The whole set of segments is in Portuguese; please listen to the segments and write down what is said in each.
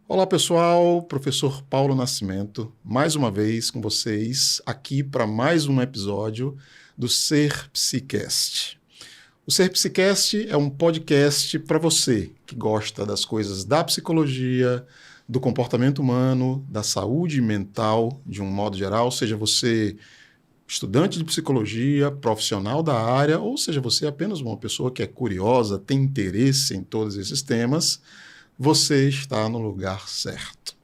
Olá pessoal, professor Paulo Nascimento, mais uma vez com vocês aqui para mais um episódio do Ser Psicast. O Ser Psicast é um podcast para você que gosta das coisas da psicologia, do comportamento humano, da saúde mental de um modo geral, seja você estudante de psicologia, profissional da área, ou seja você apenas uma pessoa que é curiosa, tem interesse em todos esses temas, você está no lugar certo.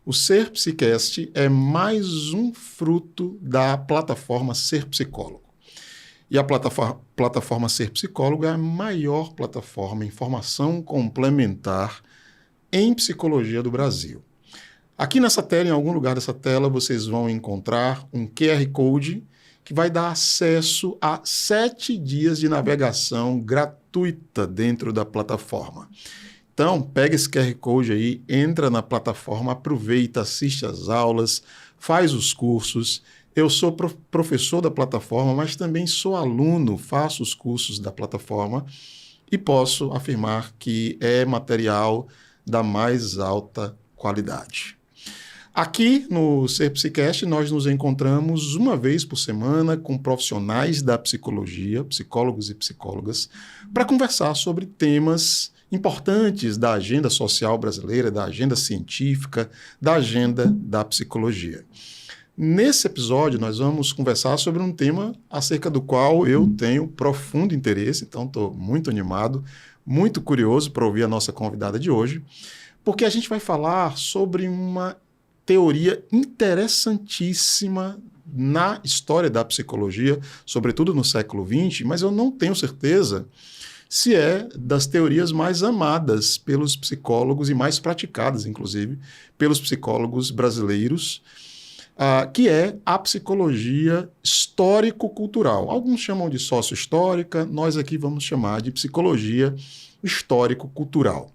O Ser Psicast é mais um fruto da plataforma Ser Psicólogo. E a plataforma Ser Psicólogo é a maior plataforma em formação complementar em psicologia do Brasil. Aqui nessa tela, em algum lugar dessa tela, vocês vão encontrar um QR Code que vai dar acesso a 7 dias de navegação gratuita dentro da plataforma. Então, pega esse QR Code aí, entra na plataforma, aproveita, assiste às aulas, faz os cursos. Eu sou professor da plataforma, mas também sou aluno, faço os cursos da plataforma e posso afirmar que é material da mais alta qualidade. Aqui no Ser Psicast, nós nos encontramos uma vez por semana com profissionais da psicologia, psicólogos e psicólogas, para conversar sobre temas importantes da agenda social brasileira, da agenda científica, da agenda da psicologia. Nesse episódio, nós vamos conversar sobre um tema acerca do qual eu tenho profundo interesse, então estou muito animado, muito curioso para ouvir a nossa convidada de hoje, porque a gente vai falar sobre uma teoria interessantíssima na história da psicologia, sobretudo no século XX, mas eu não tenho certeza se é das teorias mais amadas pelos psicólogos e mais praticadas, inclusive, pelos psicólogos brasileiros, que é a psicologia histórico-cultural. Alguns chamam de sócio-histórica, nós aqui vamos chamar de psicologia histórico-cultural.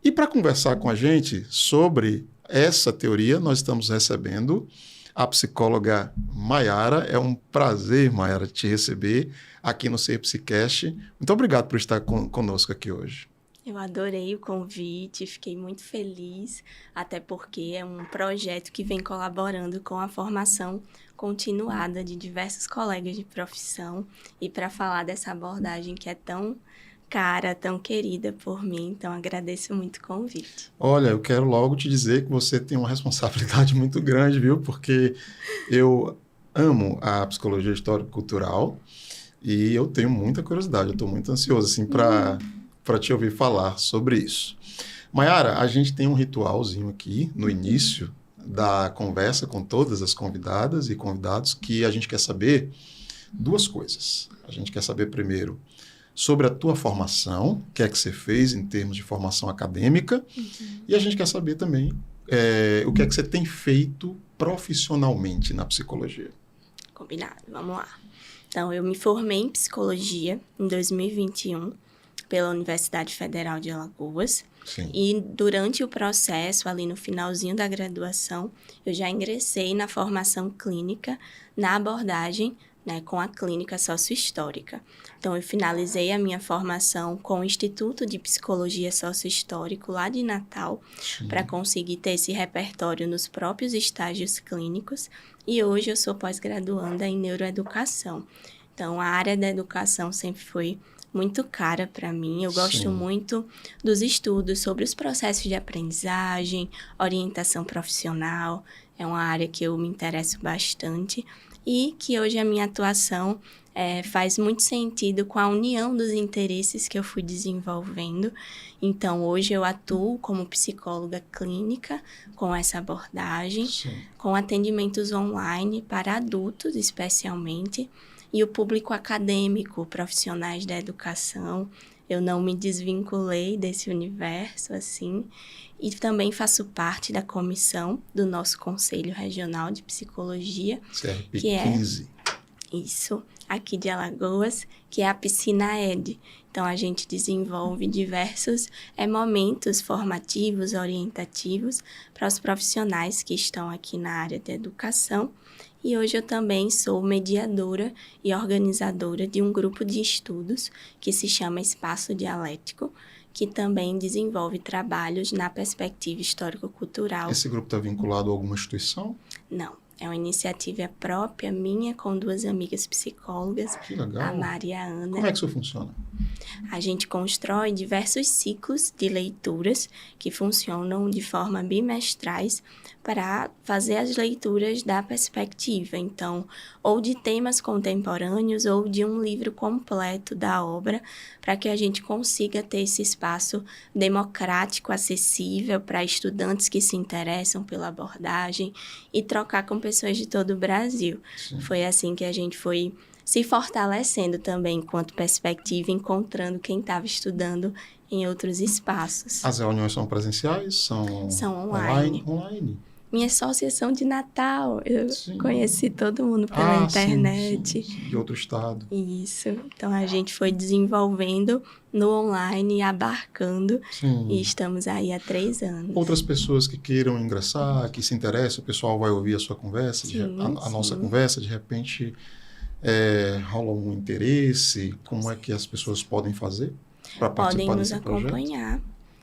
E para conversar com a gente sobre essa teoria, nós estamos recebendo a psicóloga Mayara. É um prazer, Mayara, te receber aqui no Ser Psicast. Muito obrigado por estar conosco aqui hoje. Eu adorei o convite, fiquei muito feliz, até porque é um projeto que vem colaborando com a formação continuada de diversos colegas de profissão e para falar dessa abordagem que é tão cara, tão querida por mim, então agradeço muito o convite. Olha, eu quero logo te dizer que você tem uma responsabilidade muito grande, viu? Porque eu amo a psicologia histórico-cultural e eu tenho muita curiosidade, eu estou muito ansioso assim, para te ouvir falar sobre isso. Mayara, a gente tem um ritualzinho aqui no início da conversa com todas as convidadas e convidados que a gente quer saber duas coisas. A gente quer saber primeiro sobre a tua formação, o que é que você fez em termos de formação acadêmica, e a gente quer saber também o que é que você tem feito profissionalmente na psicologia. Combinado, vamos lá. Então, eu me formei em psicologia em 2021 pela Universidade Federal de Alagoas. Sim. E durante o processo, ali no finalzinho da graduação, eu já ingressei na formação clínica, na abordagem, com a clínica sociohistórica. Então, eu finalizei a minha formação com o Instituto de Psicologia Sociohistórico lá de Natal, para conseguir ter esse repertório nos próprios estágios clínicos. E hoje eu sou pós-graduanda em neuroeducação. Então, a área da educação sempre foi muito cara para mim. Eu gosto muito dos estudos sobre os processos de aprendizagem, orientação profissional. É uma área que eu me interesso bastante e que hoje a minha atuação faz muito sentido com a união dos interesses que eu fui desenvolvendo. Então, hoje eu atuo como psicóloga clínica com essa abordagem, com atendimentos online para adultos especialmente, e o público acadêmico, profissionais da educação. Eu não me desvinculei desse universo, assim, e também faço parte da comissão do nosso Conselho Regional de Psicologia, CRP que é 15. Isso, aqui de Alagoas, que é a PsinaED. Então, a gente desenvolve diversos momentos formativos, orientativos para os profissionais que estão aqui na área da educação. E hoje eu também sou mediadora e organizadora de um grupo de estudos que se chama Espaço Dialético, que também desenvolve trabalhos na perspectiva histórico-cultural. Esse grupo está vinculado a alguma instituição? Não, é uma iniciativa própria minha com 2 amigas psicólogas, Que legal. a Mari e a Ana. Como é que isso funciona? A gente constrói diversos ciclos de leituras que funcionam de forma bimestrais para fazer as leituras da perspectiva. Então, ou de temas contemporâneos ou de um livro completo da obra, para que a gente consiga ter esse espaço democrático, acessível para estudantes que se interessam pela abordagem e trocar com pessoas de todo o Brasil. Sim. Foi assim que a gente foi se fortalecendo também enquanto perspectiva, encontrando quem estava estudando em outros espaços. As reuniões são presenciais? São online. Online. Minha associação de Natal, eu Sim. conheci todo mundo pela internet. Sim, de outro estado. Isso. Então, a gente foi desenvolvendo no online, abarcando, Sim. e estamos aí há 3 anos. Outras pessoas que queiram ingressar, que se interessam, o pessoal vai ouvir a sua conversa, a nossa conversa, de repente rola um interesse, como é que as pessoas podem fazer para participar desse projeto?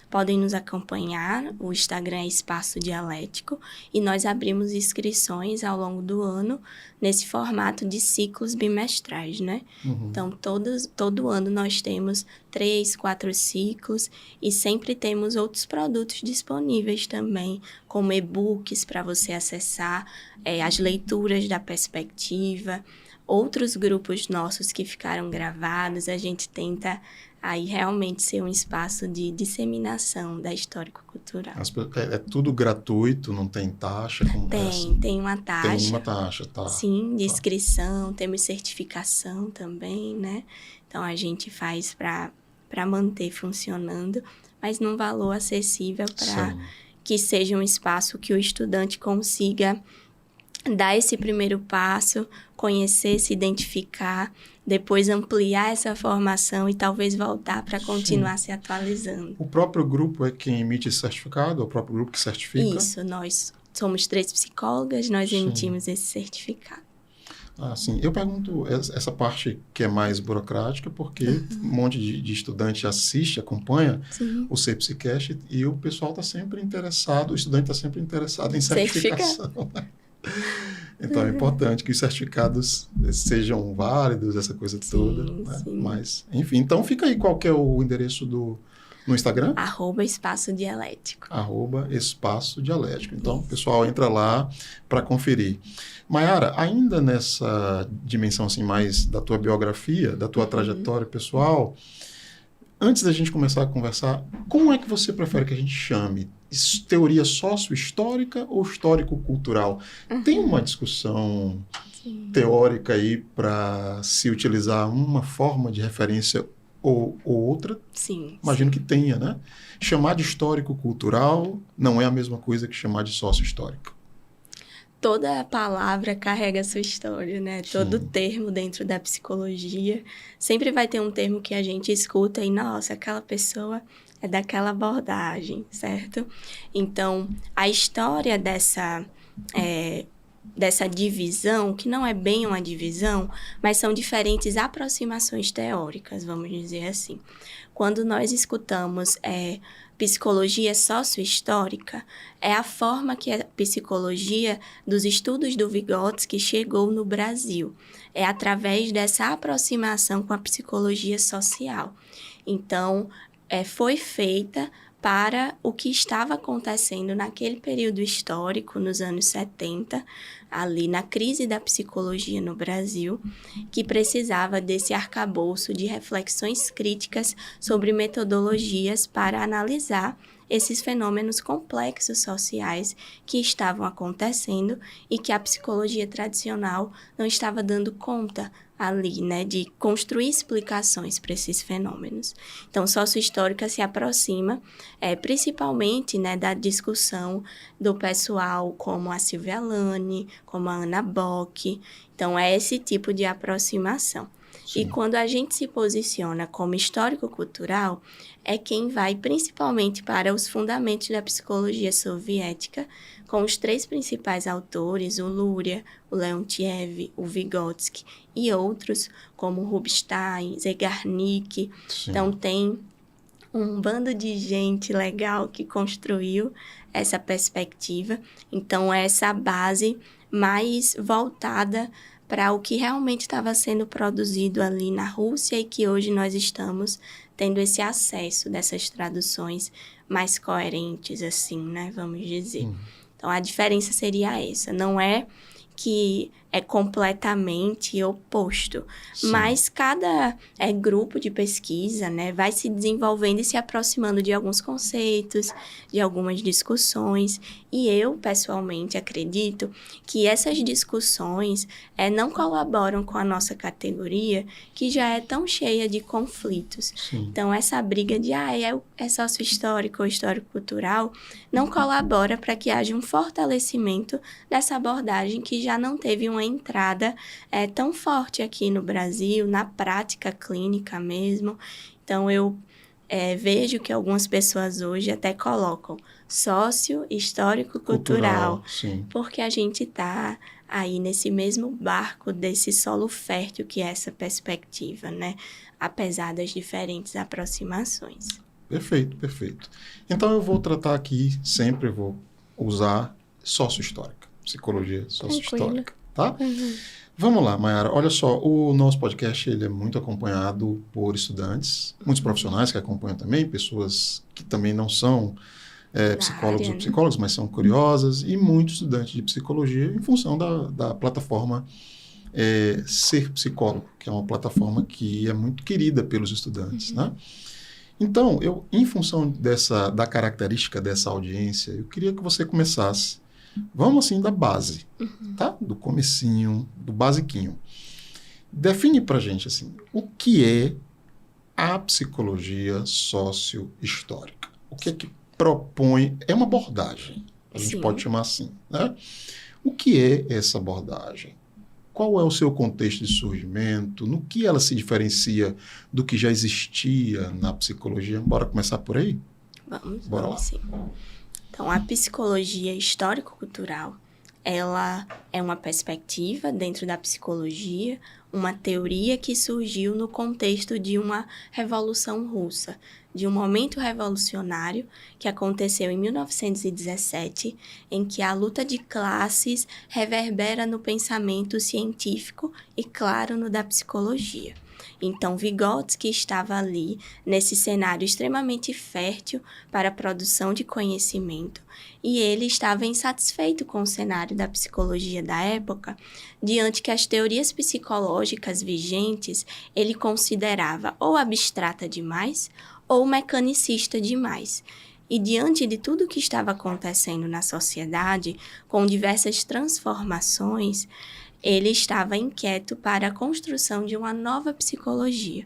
Podem nos acompanhar, o Instagram é Espaço Dialético, e nós abrimos inscrições ao longo do ano nesse formato de ciclos bimestrais, né? Uhum. Então, todo ano nós temos 3, 4 ciclos e sempre temos outros produtos disponíveis também, como e-books para você acessar as leituras da perspectiva, outros grupos nossos que ficaram gravados. A gente tenta aí realmente ser um espaço de disseminação da histórico-cultural. É tudo gratuito, não tem taxa? Tem uma taxa. Tem uma taxa, tá. Sim, de inscrição, temos certificação também, né? Então, a gente faz para manter funcionando, mas num valor acessível para que seja um espaço que o estudante consiga dar esse primeiro passo, conhecer, se identificar, depois ampliar essa formação e talvez voltar para continuar se atualizando. O próprio grupo é quem emite esse certificado? É o próprio grupo que certifica? Isso, nós somos 3 psicólogas, nós emitimos esse certificado. Sim. Eu pergunto essa parte que é mais burocrática, porque um monte de estudante assiste, acompanha o CPSICast e o pessoal está sempre interessado, o estudante está sempre interessado em certificação. Então, é importante que os certificados sejam válidos, essa coisa toda. Né? Mas, enfim, então fica aí qual que é o endereço no Instagram? @Espaço Dialético. @Espaço Dialético. Então, o pessoal entra lá para conferir. Mayara, ainda nessa dimensão assim, mais da tua biografia, da tua trajetória pessoal, antes da gente começar a conversar, como é que você prefere que a gente chame? Teoria sócio-histórica ou histórico-cultural? Tem uma discussão teórica aí para se utilizar uma forma de referência ou outra? Sim. Imagino que tenha, né? Chamar de histórico-cultural não é a mesma coisa que chamar de sócio-histórico. Toda palavra carrega a sua história, né? Todo termo dentro da psicologia. Sempre vai ter um termo que a gente escuta e, nossa, aquela pessoa é daquela abordagem, certo? Então, a história dessa divisão, que não é bem uma divisão, mas são diferentes aproximações teóricas, vamos dizer assim. Quando nós escutamos psicologia sociohistórica, é a forma que a psicologia dos estudos do Vygotsky chegou no Brasil. É através dessa aproximação com a psicologia social. Então, foi feita para o que estava acontecendo naquele período histórico, nos anos 70, ali na crise da psicologia no Brasil, que precisava desse arcabouço de reflexões críticas sobre metodologias para analisar esses fenômenos complexos sociais que estavam acontecendo e que a psicologia tradicional não estava dando conta ali, né, de construir explicações para esses fenômenos. Então, sociohistórica se aproxima principalmente, né, da discussão do pessoal como a Silvia Alane, como a Ana Bock. Então, é esse tipo de aproximação. Sim. E quando a gente se posiciona como histórico-cultural, é quem vai principalmente para os fundamentos da psicologia soviética, com os 3 principais autores, o Luria, o Leontiev, o Vygotsky e outros, como Rubinstein, Zeigarnik. Sim. Então, tem um bando de gente legal que construiu essa perspectiva. Então, essa base mais voltada para o que realmente estava sendo produzido ali na Rússia e que hoje nós estamos tendo esse acesso dessas traduções mais coerentes, assim, né? Vamos dizer. Então, a diferença seria essa. Não é que é completamente oposto, mas cada grupo de pesquisa, né, vai se desenvolvendo e se aproximando de alguns conceitos, de algumas discussões, e eu, pessoalmente, acredito que essas discussões não colaboram com a nossa categoria, que já é tão cheia de conflitos. Sim. Então, essa briga de é sócio-histórico ou histórico-cultural não colabora para que haja um fortalecimento dessa abordagem que já não teve uma entrada tão forte aqui no Brasil, na prática clínica mesmo. Então, eu vejo que algumas pessoas hoje até colocam sócio, histórico, cultural, porque a gente está aí nesse mesmo barco desse solo fértil que é essa perspectiva, né? Apesar das diferentes aproximações. Perfeito, perfeito. Então, eu vou tratar aqui, sempre vou usar sócio-histórica, psicologia sócio-histórica, tá? Vamos lá, Mayara. Olha só, o nosso podcast ele é muito acompanhado por estudantes, muitos profissionais que acompanham também, pessoas que também não são psicólogos ou psicólogas, mas são curiosas, e muitos estudantes de psicologia em função da plataforma Ser Psicólogo, que é uma plataforma que é muito querida pelos estudantes, né? Então, em função da característica dessa audiência, eu queria que você começasse. Vamos assim da base, tá? Do comecinho, do basiquinho. Define pra gente assim, o que é a psicologia sócio-histórica? O que é que propõe? É uma abordagem, a gente pode chamar assim, né? O que é essa abordagem? Qual é o seu contexto de surgimento? No que ela se diferencia do que já existia na psicologia? Bora começar por aí? Bora lá. Sim. Então, a psicologia histórico-cultural, ela é uma perspectiva dentro da psicologia, uma teoria que surgiu no contexto de uma revolução russa, de um momento revolucionário que aconteceu em 1917, em que a luta de classes reverbera no pensamento científico e, claro, no da psicologia. Então, Vygotsky estava ali, nesse cenário extremamente fértil para a produção de conhecimento, e ele estava insatisfeito com o cenário da psicologia da época, diante que as teorias psicológicas vigentes ele considerava ou abstrata demais ou mecanicista demais. E diante de tudo o que estava acontecendo na sociedade, com diversas transformações, ele estava inquieto para a construção de uma nova psicologia.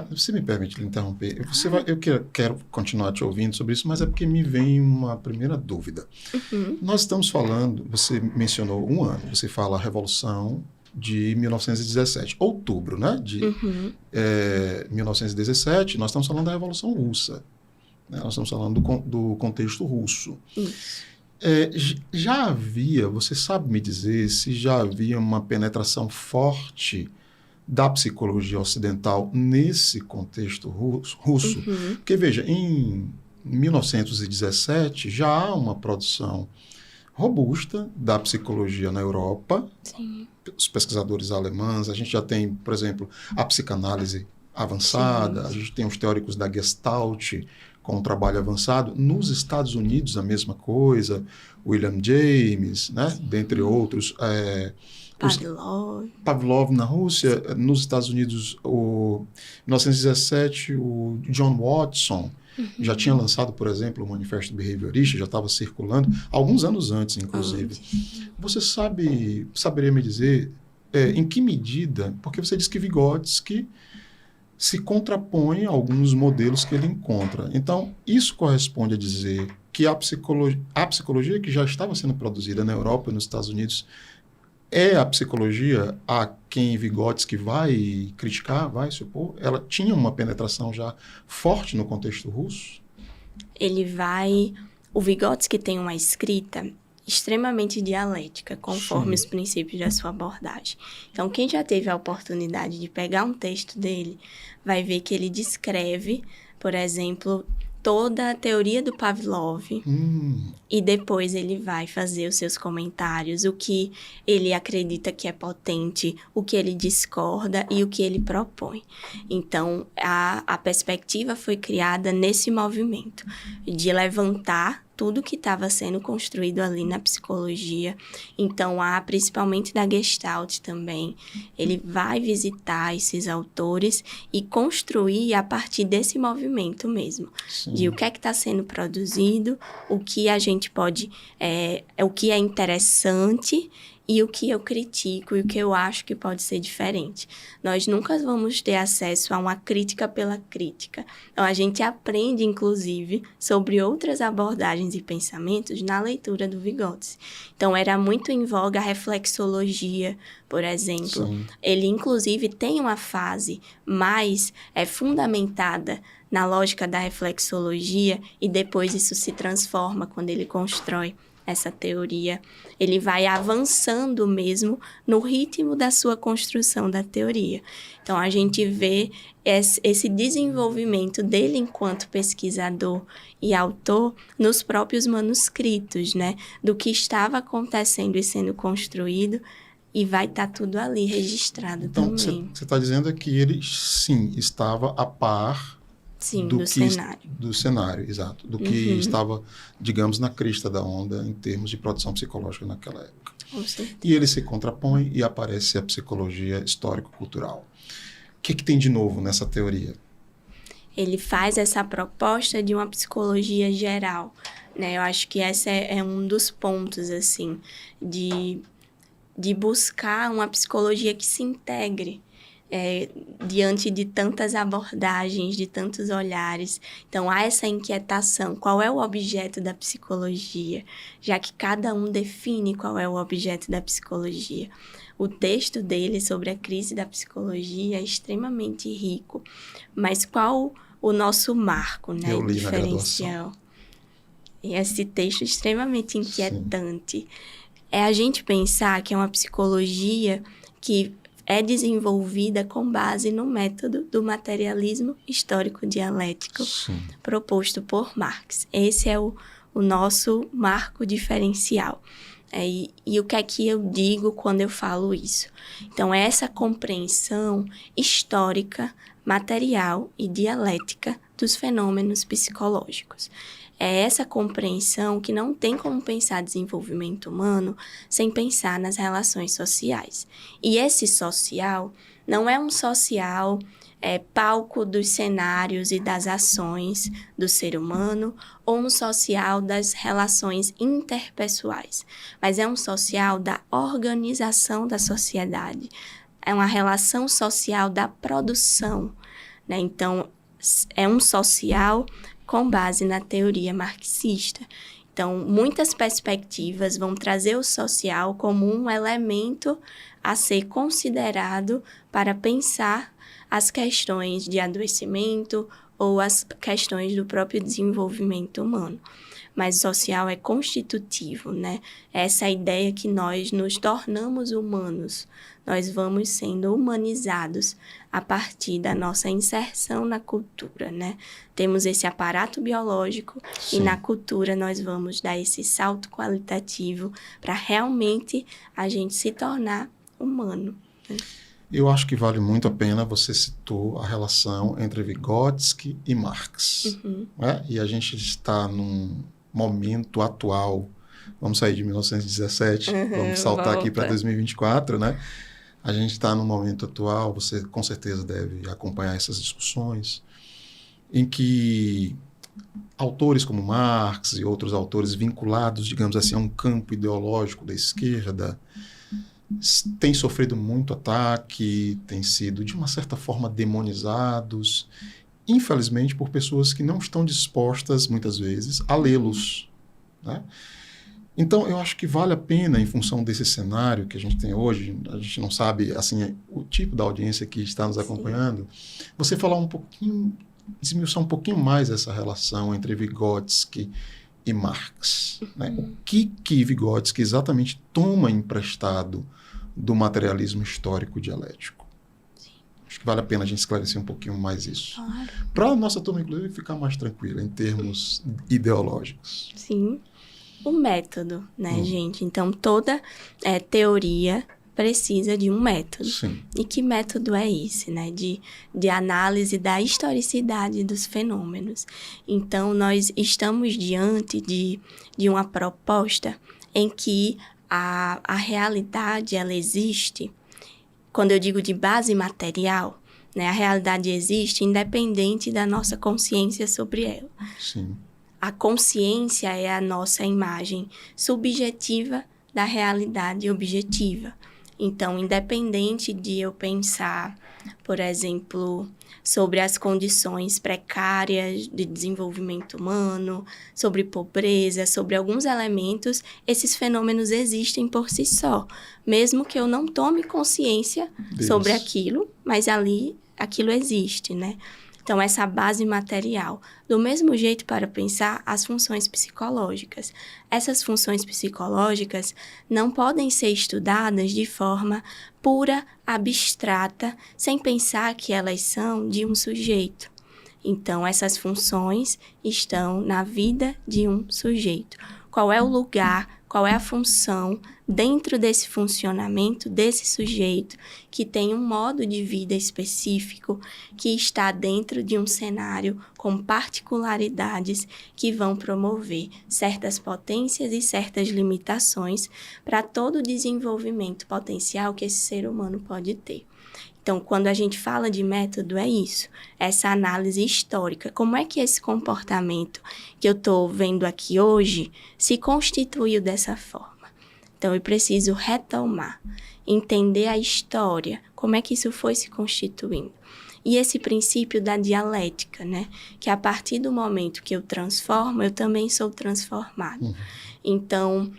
Você me permite lhe interromper? Eu quero continuar te ouvindo sobre isso, mas é porque me vem uma primeira dúvida. Nós estamos falando, você mencionou um ano, você fala a Revolução de 1917, outubro, né? De 1917, nós estamos falando da Revolução Russa. Né? Nós estamos falando do contexto russo. Isso. Já havia, você sabe me dizer se já havia uma penetração forte da psicologia ocidental nesse contexto russo? Porque, veja, em 1917 já há uma produção robusta da psicologia na Europa. Sim. Os pesquisadores alemães, a gente já tem, por exemplo, a psicanálise avançada, a gente tem os teóricos da Gestalt com um trabalho avançado. Nos Estados Unidos, a mesma coisa, William James, né? Dentre outros. Pavlov na Rússia, nos Estados Unidos, em 1917, o John Watson já tinha lançado, por exemplo, o Manifesto Behaviorista, já estava circulando, alguns anos antes, inclusive. Você saberia me dizer em que medida, porque você disse que Vygotsky se contrapõe a alguns modelos que ele encontra. Então, isso corresponde a dizer que a psicologia que já estava sendo produzida na Europa e nos Estados Unidos é a psicologia a quem Vygotsky vai criticar, vai se opor? Ela tinha uma penetração já forte no contexto russo? O Vygotsky tem uma escrita extremamente dialética, conforme os princípios da sua abordagem. Então, quem já teve a oportunidade de pegar um texto dele, vai ver que ele descreve Por exemplo, toda a teoria do Pavlov, e depois ele vai fazer os seus comentários, o que ele acredita que é potente, o que ele discorda e o que ele propõe. Então, a perspectiva foi criada nesse movimento, de levantar tudo que estava sendo construído ali na psicologia. Então, principalmente da Gestalt também, ele vai visitar esses autores e construir a partir desse movimento mesmo. Sim. De o que é que está sendo produzido, o que a gente pode, o que é interessante e o que eu critico e o que eu acho que pode ser diferente. Nós nunca vamos ter acesso a uma crítica pela crítica. Então, a gente aprende, inclusive, sobre outras abordagens e pensamentos na leitura do Vygotsky. Então, era muito em voga a reflexologia, por exemplo. Sim. Ele, inclusive, tem uma fase mais fundamentada na lógica da reflexologia e depois isso se transforma quando ele constrói essa teoria. Ele vai avançando mesmo no ritmo da sua construção da teoria. Então, a gente vê esse desenvolvimento dele enquanto pesquisador e autor nos próprios manuscritos, né? Do que estava acontecendo e sendo construído, e vai estar tudo ali registrado então, também. Então, você está dizendo que ele, sim, estava a par... Sim, do cenário. Do cenário, exato. Do que estava, digamos, na crista da onda em termos de produção psicológica naquela época. Com certeza. E ele se contrapõe e aparece a psicologia histórico-cultural. O que tem de novo nessa teoria? Ele faz essa proposta de uma psicologia geral, né? Eu acho que esse é um dos pontos, assim, de buscar uma psicologia que se integre diante de tantas abordagens, de tantos olhares. Então, há essa inquietação. Qual é o objeto da psicologia? Já que cada um define qual é o objeto da psicologia. O texto dele sobre a crise da psicologia é extremamente rico. Mas qual o nosso marco, né? Eu li diferencial? E esse texto extremamente inquietante. Sim. É a gente pensar que é uma psicologia que é desenvolvida com base no método do materialismo histórico-dialético proposto por Marx. Esse é o nosso marco diferencial. E o que é que eu digo quando eu falo isso? Então, é essa compreensão histórica, material e dialética dos fenômenos psicológicos. É essa compreensão que não tem como pensar desenvolvimento humano sem pensar nas relações sociais. E esse social não é um social palco dos cenários e das ações do ser humano ou um social das relações interpessoais, mas é um social da organização da sociedade. É uma relação social da produção, né? Então, é um social com base na teoria marxista. Então, muitas perspectivas vão trazer o social como um elemento a ser considerado para pensar as questões de adoecimento ou as questões do próprio desenvolvimento humano. Mas o social é constitutivo, né? Essa ideia que nós nos tornamos humanos, nós vamos sendo humanizados a partir da nossa inserção na cultura, né? Temos esse aparato biológico e na cultura nós vamos dar esse salto qualitativo para realmente a gente se tornar humano, né? Eu acho que vale muito a pena, você citou a relação entre Vygotsky e Marx. Né? E a gente está num momento atual, vamos sair de 1917, vamos saltar aqui para 2024, né? A gente está num momento atual, você com certeza deve acompanhar essas discussões, em que autores como Marx e outros autores vinculados, digamos assim, a um campo ideológico da esquerda, têm sofrido muito ataque, têm sido, de uma certa forma, demonizados, infelizmente, por pessoas que não estão dispostas, muitas vezes, a lê-los, né? Então, eu acho que vale a pena, em função desse cenário que a gente tem hoje, a gente não sabe, assim, o tipo da audiência que está nos acompanhando, você falar um pouquinho, desmiuçar um pouquinho mais essa relação entre Vygotsky e Marx, né? O que Vygotsky exatamente toma emprestado do materialismo histórico dialético? Acho que vale a pena a gente esclarecer um pouquinho mais isso. Claro. Para a nossa turma, inclusive, ficar mais tranquila em termos ideológicos. Sim. O método, né, gente? Então, toda teoria precisa de um método. Sim. E que método é esse, né? De análise da historicidade dos fenômenos. Então, nós estamos diante de uma proposta em que a realidade, ela existe. Quando eu digo de base material, né, a realidade existe independente da nossa consciência sobre ela. Sim. A consciência é a nossa imagem subjetiva da realidade objetiva. Então, independente de eu pensar, por exemplo, sobre as condições precárias de desenvolvimento humano, sobre pobreza, sobre alguns elementos, esses fenômenos existem por si só, mesmo que eu não tome consciência sobre aquilo, mas ali aquilo existe, né? Então, essa base material. Do mesmo jeito, para pensar as funções psicológicas. Essas funções psicológicas não podem ser estudadas de forma pura, abstrata, sem pensar que elas são de um sujeito. Então, essas funções estão na vida de um sujeito. Qual é o lugar, qual é a função dentro desse funcionamento desse sujeito que tem um modo de vida específico, que está dentro de um cenário com particularidades que vão promover certas potências e certas limitações para todo o desenvolvimento potencial que esse ser humano pode ter. Então, quando a gente fala de método, é isso, essa análise histórica. Como é que esse comportamento que eu estou vendo aqui hoje se constituiu dessa forma? Então, eu preciso retomar, entender a história, como é que isso foi se constituindo. E esse princípio da dialética, né? Que a partir do momento que eu transformo, eu também sou transformado. Então,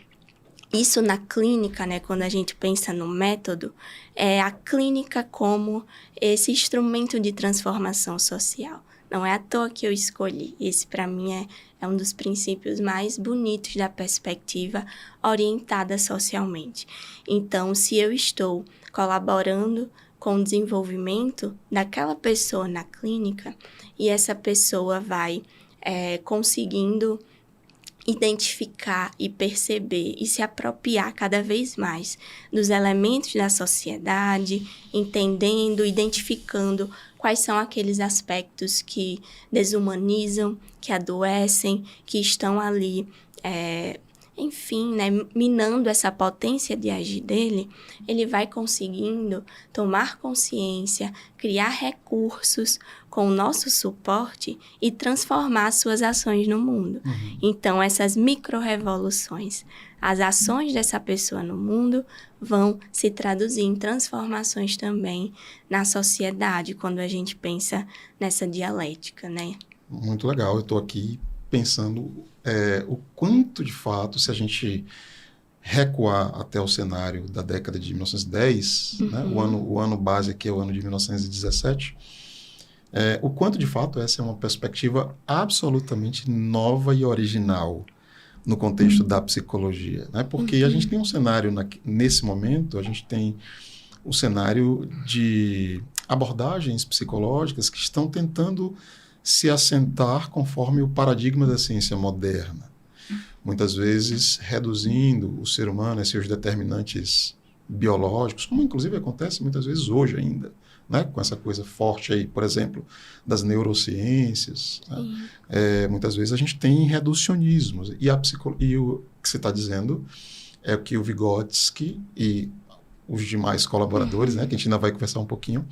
isso na clínica, né, quando a gente pensa no método, é a clínica como esse instrumento de transformação social. Não é à toa que eu escolhi. Esse, para mim, é um dos princípios mais bonitos da perspectiva orientada socialmente. Então, se eu estou colaborando com o desenvolvimento daquela pessoa na clínica e essa pessoa vai conseguindo identificar e perceber e se apropriar cada vez mais dos elementos da sociedade, entendendo, identificando quais são aqueles aspectos que desumanizam, que adoecem, que estão ali, enfim, né, minando essa potência de agir dele, ele vai conseguindo tomar consciência, criar recursos com o nosso suporte e transformar suas ações no mundo. Então, essas micro-revoluções, as ações dessa pessoa no mundo vão se traduzir em transformações também na sociedade, quando a gente pensa nessa dialética, né? Muito legal. Eu estou aqui pensando o quanto, de fato, se a gente recuar até o cenário da década de 1910, né, o ano base aqui é o ano de 1917, o quanto, de fato, essa é uma perspectiva absolutamente nova e original no contexto da psicologia, né? Porque a gente tem um cenário, nesse momento, a gente tem um cenário de abordagens psicológicas que estão tentando se assentar conforme o paradigma da ciência moderna. Muitas vezes reduzindo o ser humano a seus determinantes biológicos, como inclusive acontece muitas vezes hoje ainda, né? Com essa coisa forte aí, por exemplo, das neurociências. Né? Muitas vezes a gente tem reducionismos. E o que você está dizendo é que o Vygotsky e os demais colaboradores, né, que a gente ainda vai conversar um pouquinho,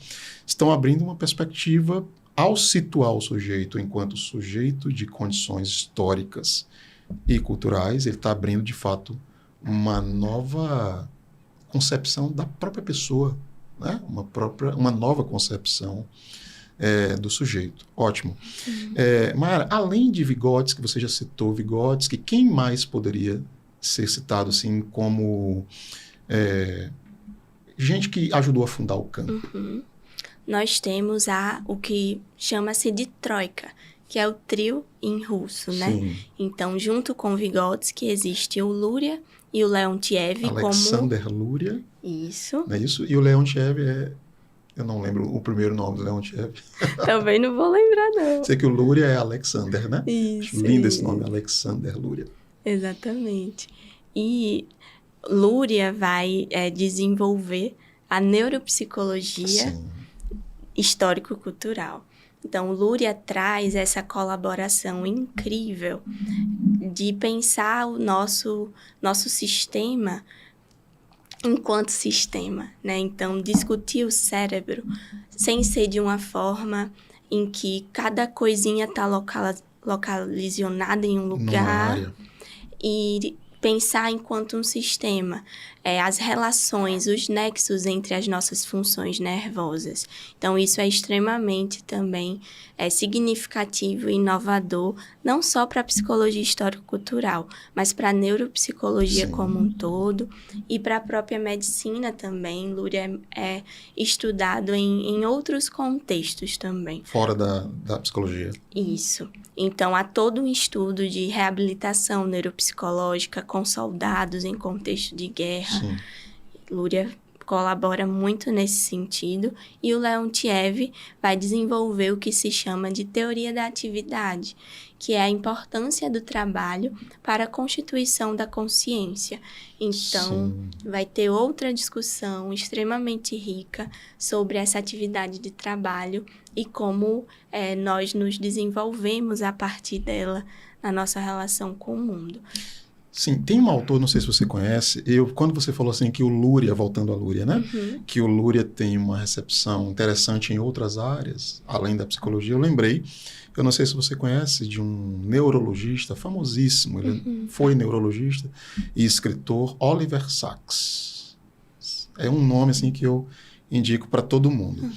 estão abrindo uma perspectiva ao situar o sujeito enquanto sujeito de condições históricas e culturais. Ele está abrindo, de fato, uma nova concepção da própria pessoa, né? Uma nova concepção do sujeito. Ótimo. Mayara, além de Vygotsky, que você já citou Vygotsky, quem mais poderia ser citado assim como gente que ajudou a fundar o campo? Nós temos o que chama-se de troika, que é o trio em russo, né? Sim. Então, junto com Vygotsky, existe o Luria e o Leontiev Alexander Luria. Isso. Não é isso? E o Leontiev é Eu não lembro o primeiro nome do Leontiev. Também não vou lembrar, não. Sei que o Luria é Alexander, né? Isso. Acho lindo esse nome, Alexander Luria. Exatamente. E Luria vai desenvolver a neuropsicologia Sim. histórico-cultural. Então, Luria traz essa colaboração incrível de pensar o nosso sistema enquanto sistema, né? Então, discutir o cérebro sem ser de uma forma em que cada coisinha está localizada em um Numa lugar área. e pensar enquanto um sistema, as relações, os nexos entre as nossas funções nervosas. Então, isso é extremamente também significativo e inovador, não só para a psicologia histórico-cultural, mas para a neuropsicologia Sim. como um todo e para a própria medicina também. Luria é estudado em outros contextos também. Fora da psicologia. Isso. Então, há todo um estudo de reabilitação neuropsicológica com soldados em contexto de guerra. Sim. Luria colabora muito nesse sentido e o Leontiev vai desenvolver o que se chama de teoria da atividade, que é a importância do trabalho para a constituição da consciência. Então, Sim. vai ter outra discussão extremamente rica sobre essa atividade de trabalho e como nós nos desenvolvemos a partir dela na nossa relação com o mundo. Sim, tem um autor, não sei se você conhece, quando você falou assim que o Luria, voltando à Luria, né? Uhum. Que o Luria tem uma recepção interessante em outras áreas, além da psicologia, eu lembrei, eu não sei se você conhece, de um neurologista famosíssimo, ele foi neurologista e escritor, Oliver Sacks. É um nome assim que eu indico para todo mundo.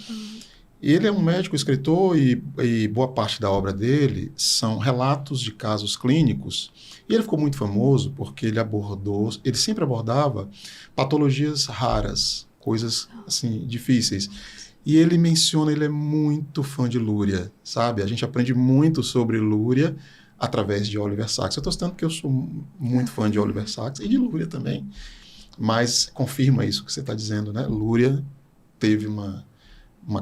Ele é um médico, escritor e boa parte da obra dele são relatos de casos clínicos. E ele ficou muito famoso porque ele sempre abordava patologias raras, coisas assim difíceis. E ele menciona, ele é muito fã de Luria, sabe? A gente aprende muito sobre Luria através de Oliver Sacks. Eu estou citando porque eu sou muito fã de Oliver Sacks e de Luria também. Mas confirma isso que você está dizendo, né? Luria teve uma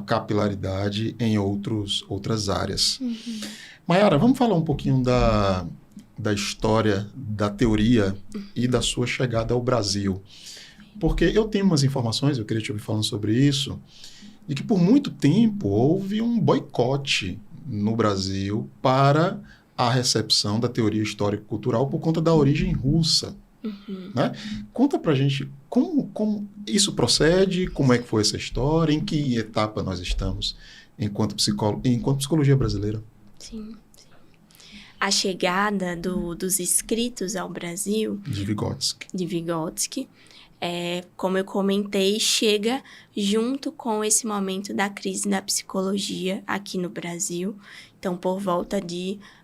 capilaridade em outras áreas. Maiara, vamos falar um pouquinho da história, da teoria e da sua chegada ao Brasil. Porque eu tenho umas informações, eu queria te ouvir falando sobre isso, de que por muito tempo houve um boicote no Brasil para a recepção da teoria histórico-cultural por conta da origem russa. Né? Conta pra gente como isso procede, como é que foi essa história, em que etapa nós estamos enquanto psicologia brasileira. Sim. A chegada dos escritos ao Brasil De Vygotsky, como eu comentei, chega junto com esse momento da crise da psicologia aqui no Brasil. Então, por volta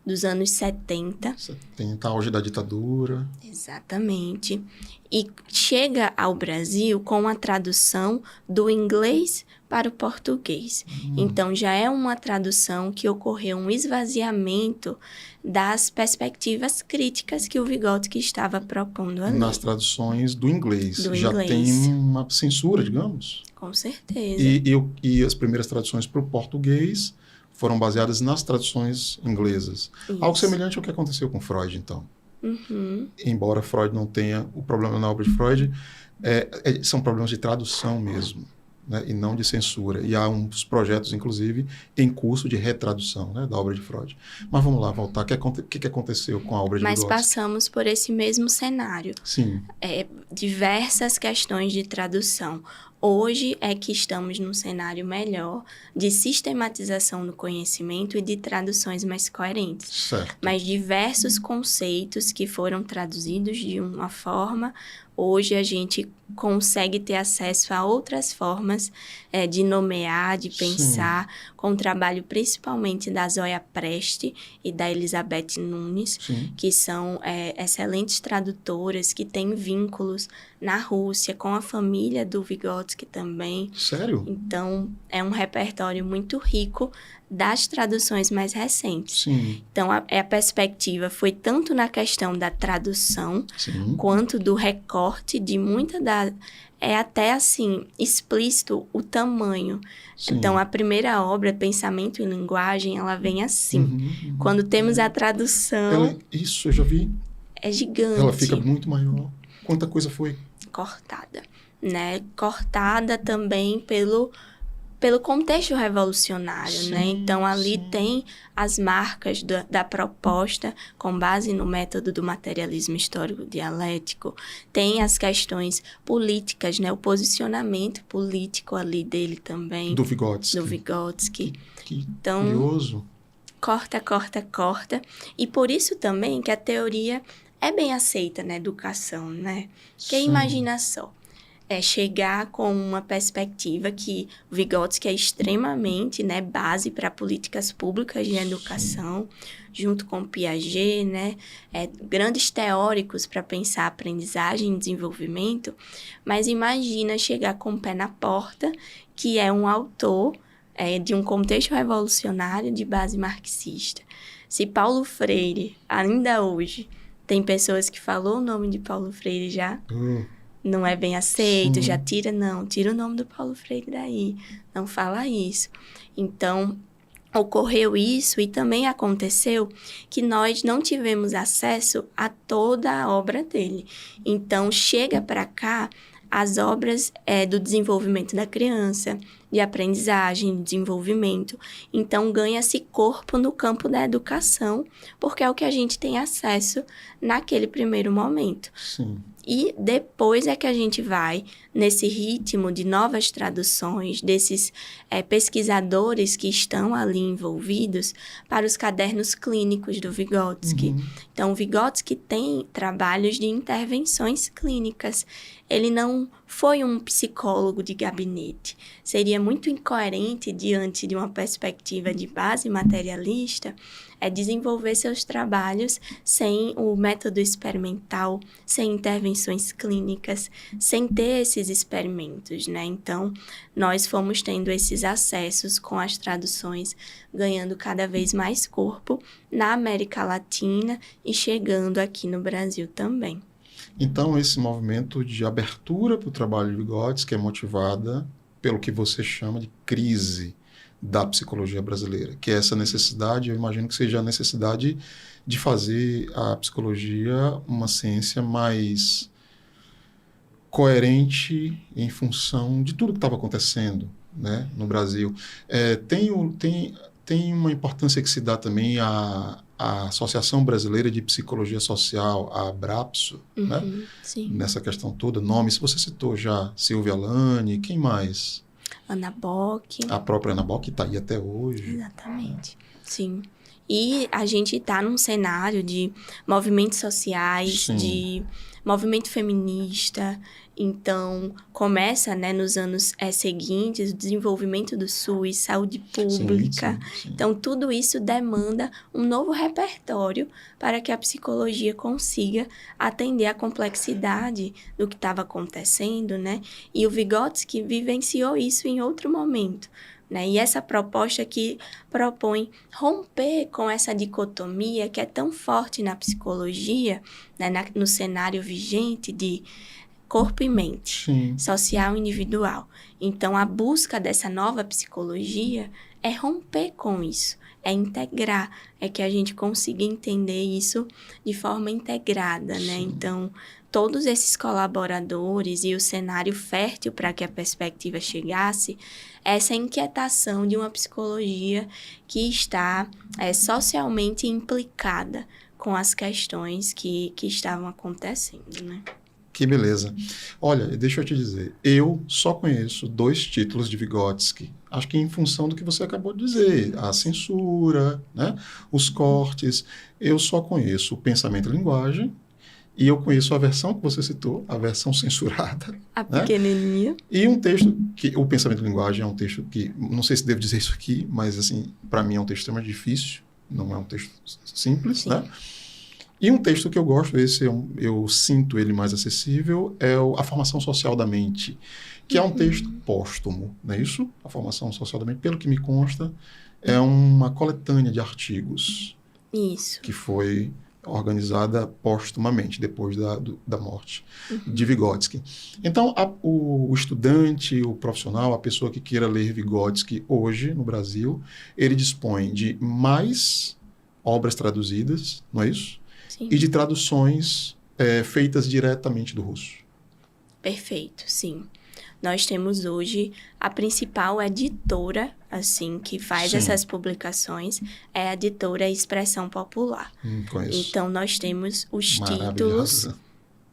dos anos 70. 70, auge da ditadura. Exatamente. E chega ao Brasil com a tradução do inglês para o português. Então, já é uma tradução que ocorreu um esvaziamento das perspectivas críticas que o Vygotsky estava propondo ali. Nas traduções do inglês. Já tem uma censura, digamos. Com certeza. E as primeiras traduções para o português foram baseadas nas traduções inglesas. Isso. Algo semelhante ao que aconteceu com Freud, então. Embora Freud não tenha o problema na obra de Freud, são problemas de tradução mesmo, né, e não de censura. E há uns projetos, inclusive, em curso de retradução, né, da obra de Freud. Mas vamos lá, voltar. O que aconteceu com a obra de Vygotsky? Mas passamos por esse mesmo cenário. Sim. Diversas questões de tradução. Hoje é que estamos num cenário melhor de sistematização do conhecimento e de traduções mais coerentes. Certo. Mas diversos conceitos que foram traduzidos de uma forma, hoje a gente consegue ter acesso a outras formas de nomear, de pensar, com o trabalho principalmente da Zoya Preste e da Elizabeth Nunes, que são excelentes tradutoras, que têm vínculos na Rússia com a família do Vygotsky, Vygotsky também. Sério? Então, é um repertório muito rico das traduções mais recentes. Sim. Então, a perspectiva foi tanto na questão da tradução, Sim. quanto do recorte de muita da... É até, assim, explícito o tamanho. Sim. Então, a primeira obra, Pensamento e Linguagem, ela vem assim. Quando temos a tradução... Isso, eu já vi. É gigante. Ela fica muito maior. Quanta coisa foi? Cortada, né? Cortada também pelo contexto revolucionário, sim, né? Então, ali tem as marcas da proposta com base no método do materialismo histórico dialético, tem as questões políticas, né? O posicionamento político ali dele também. Do Vygotsky. Do Vygotsky. Que então, curioso. Corta. E por isso também que a teoria é bem aceita na educação, né? Porque imagina só, chegar com uma perspectiva que o Vygotsky é extremamente, né, base para políticas públicas de educação, junto com Piaget, né, grandes teóricos para pensar aprendizagem e desenvolvimento, mas imagina chegar com o pé na porta, que é um autor de um contexto revolucionário de base marxista. Se Paulo Freire, ainda hoje, tem pessoas que falou o nome de Paulo Freire já... Não é bem aceito, já tira o nome do Paulo Freire daí, não fala isso. Então, ocorreu isso e também aconteceu que nós não tivemos acesso a toda a obra dele. Então, chega para cá as obras do desenvolvimento da criança, de aprendizagem, de desenvolvimento. Então, ganha-se corpo no campo da educação, porque é o que a gente tem acesso naquele primeiro momento. Sim. E depois é que a gente vai nesse ritmo de novas traduções, desses pesquisadores que estão ali envolvidos para os cadernos clínicos do Vygotsky. Então, o Vygotsky tem trabalhos de intervenções clínicas. Ele não foi um psicólogo de gabinete. Seria muito incoerente diante de uma perspectiva de base materialista desenvolver seus trabalhos sem o método experimental, sem intervenções clínicas, sem ter esses experimentos, né? Então, nós fomos tendo esses acessos com as traduções, ganhando cada vez mais corpo na América Latina e chegando aqui no Brasil também. Então, esse movimento de abertura para o trabalho de Vygotsky é motivada pelo que você chama de crise da psicologia brasileira, que é essa necessidade, eu imagino que seja a necessidade de fazer a psicologia uma ciência mais coerente em função de tudo que estava acontecendo, né, no Brasil. Tem uma importância que se dá também à Associação Brasileira de Psicologia Social, a ABRAPSO, né? Sim. Nessa questão toda. Nomes, você citou já Silvia Lani, quem mais? Ana Bock. A própria Ana Bock está aí até hoje. Exatamente, sim. E a gente está num cenário de movimentos sociais, sim, de movimento feminista. Então, começa, né, nos anos seguintes, o desenvolvimento do SUS, saúde pública. Sim. Então, tudo isso demanda um novo repertório para que a psicologia consiga atender a complexidade do que estava acontecendo, né? E o Vygotsky vivenciou isso em outro momento, né? E essa proposta que propõe romper com essa dicotomia que é tão forte na psicologia, né, no cenário vigente de corpo e mente, sim, social e individual. Então, a busca dessa nova psicologia é romper com isso, é integrar, é que a gente consiga entender isso de forma integrada, né? Então, todos esses colaboradores e o cenário fértil para que a perspectiva chegasse, essa inquietação de uma psicologia que está socialmente implicada com as questões que estavam acontecendo, né? Que beleza. Olha, deixa eu te dizer, eu só conheço 2 títulos de Vygotsky, acho que em função do que você acabou de dizer, a censura, né, os cortes. Eu só conheço o Pensamento e Linguagem, e eu conheço a versão que você citou, a versão censurada. A pequenininha. Né? E um texto, que o Pensamento e Linguagem é um texto que, não sei se devo dizer isso aqui, mas assim, para mim é um texto extremamente difícil, não é um texto simples, sim, né? E um texto que eu gosto, esse eu sinto ele mais acessível, é A Formação Social da Mente, que é um texto póstumo, não é isso? A Formação Social da Mente, pelo que me consta, é uma coletânea de artigos. Isso. Que foi organizada póstumamente, depois da morte de Vygotsky. Então, o estudante, o profissional, a pessoa que queira ler Vygotsky hoje, no Brasil, ele dispõe de mais obras traduzidas, não é isso? Sim. E de traduções feitas diretamente do russo. Perfeito, sim. Nós temos hoje a principal editora, assim, que faz Sim. essas publicações, é a editora Expressão Popular. Conheço. Então, nós temos os títulos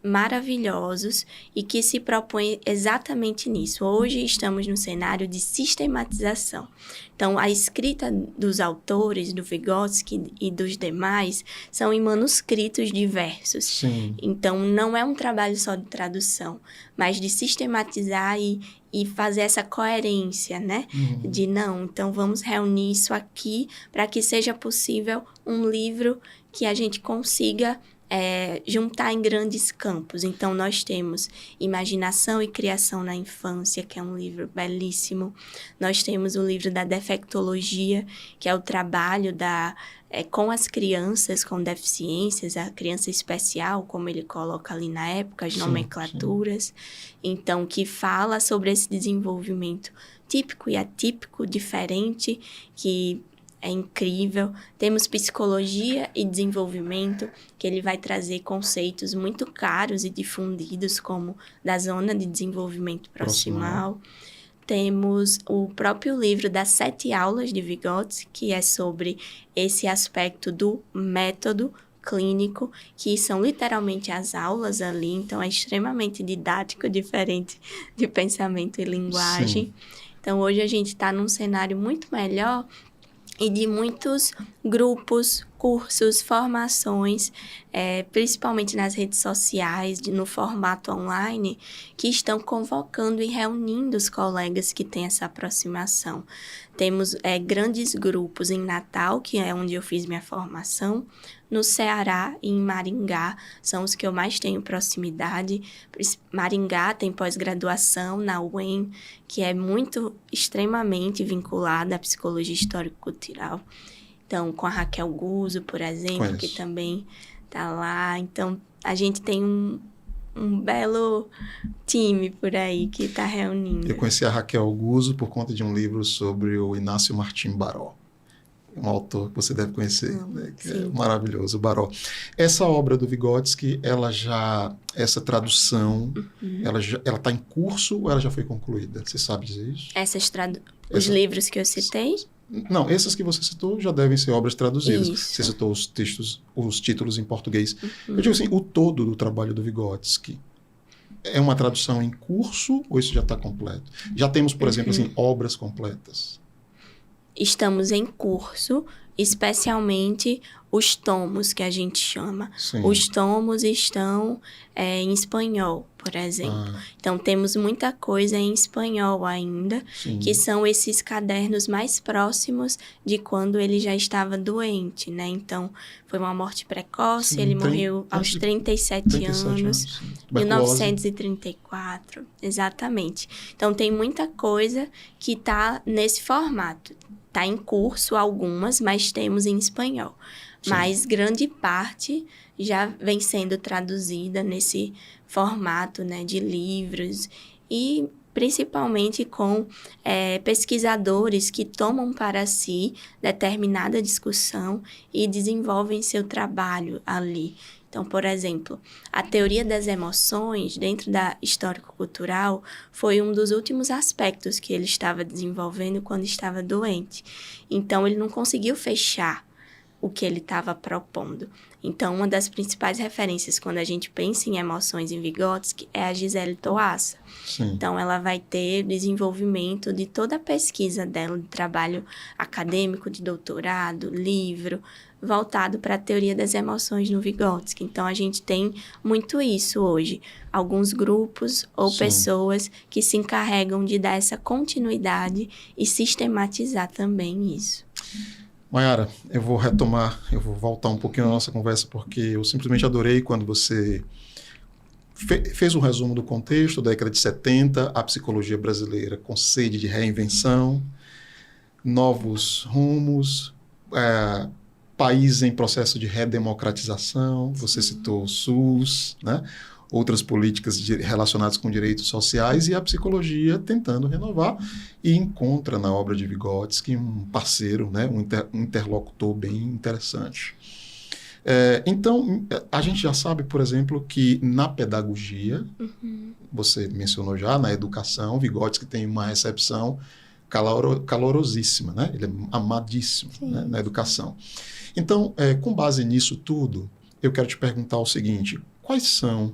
maravilhosos e que se propõem exatamente nisso. Hoje estamos no cenário de sistematização. Então, a escrita dos autores, do Vygotsky e dos demais, são em manuscritos diversos. Sim. Então, não é um trabalho só de tradução, mas de sistematizar e fazer essa coerência, né? De não, então vamos reunir isso aqui para que seja possível um livro que a gente consiga juntar em grandes campos. Então, nós temos Imaginação e Criação na Infância, que é um livro belíssimo. Nós temos o livro da Defectologia, que é o trabalho com as crianças com deficiências, a criança especial, como ele coloca ali na época, as nomenclaturas. Sim. Então, que fala sobre esse desenvolvimento típico e atípico, diferente, que é incrível. Temos Psicologia e Desenvolvimento, que ele vai trazer conceitos muito caros e difundidos, como da Zona de Desenvolvimento Proximal. Temos o próprio livro das 7 aulas de Vygotsky, que é sobre esse aspecto do método clínico, que são literalmente as aulas ali, então é extremamente didático, diferente de pensamento e linguagem. Sim. Então, hoje a gente está num cenário muito melhor e de muitos grupos, cursos, formações, principalmente nas redes sociais, no formato online, que estão convocando e reunindo os colegas que têm essa aproximação. Temos grandes grupos em Natal, que é onde eu fiz minha formação, no Ceará e em Maringá, são os que eu mais tenho proximidade. Maringá tem pós-graduação na UEM, que é extremamente vinculada à psicologia histórico-cultural. Então, com a Raquel Guzzo, por exemplo, que também está lá. Então, a gente tem um belo time por aí que está reunindo. Eu conheci a Raquel Guzzo por conta de um livro sobre o Inácio Martim Baró. Um autor que você deve conhecer, né? Que é maravilhoso, o Baró. Essa obra do Vygotsky, essa tradução, ela está em curso ou ela já foi concluída? Você sabe dizer isso? Os livros que eu citei? Não, essas que você citou já devem ser obras traduzidas. Isso. Você citou os títulos em português. Eu digo assim, o todo do trabalho do Vygotsky é uma tradução em curso ou isso já está completo? Já temos, por exemplo, assim, obras completas? Estamos em curso, especialmente os tomos que a gente chama. Sim. Os tomos estão em espanhol, por exemplo. Então, temos muita coisa em espanhol ainda, que são esses cadernos mais próximos de quando ele já estava doente, né? Então, foi uma morte precoce, ele morreu aos 37 anos, 1934, exatamente. Então, tem muita coisa que está nesse formato. Está em curso algumas, mas temos em espanhol. Sim. Mas grande parte já vem sendo traduzida nesse formato, né, de livros e principalmente com pesquisadores que tomam para si determinada discussão e desenvolvem seu trabalho ali. Então, por exemplo, a teoria das emoções dentro da histórico-cultural foi um dos últimos aspectos que ele estava desenvolvendo quando estava doente. Então, ele não conseguiu fechar o que ele estava propondo. Então, uma das principais referências quando a gente pensa em emoções em Vygotsky é a Gisele Toassa. Então, ela vai ter desenvolvimento de toda a pesquisa dela, de trabalho acadêmico, de doutorado, livro, voltado para a teoria das emoções no Vygotsky. Então, a gente tem muito isso hoje. Alguns grupos ou pessoas que se encarregam de dar essa continuidade e sistematizar também isso. Mayara, eu vou voltar um pouquinho na nossa conversa, porque eu simplesmente adorei quando você fez um resumo do contexto, da década de 70, a psicologia brasileira com sede de reinvenção, novos rumos, país em processo de redemocratização, você citou o SUS, né? Outras políticas relacionadas com direitos sociais e a psicologia tentando renovar e encontra na obra de Vygotsky um parceiro, né? Um interlocutor bem interessante. Então, a gente já sabe, por exemplo, que na pedagogia, você mencionou já, na educação, Vygotsky tem uma recepção calorosíssima, né? Ele é amadíssimo, né? Na educação. Então, com base nisso tudo, eu quero te perguntar o seguinte: quais são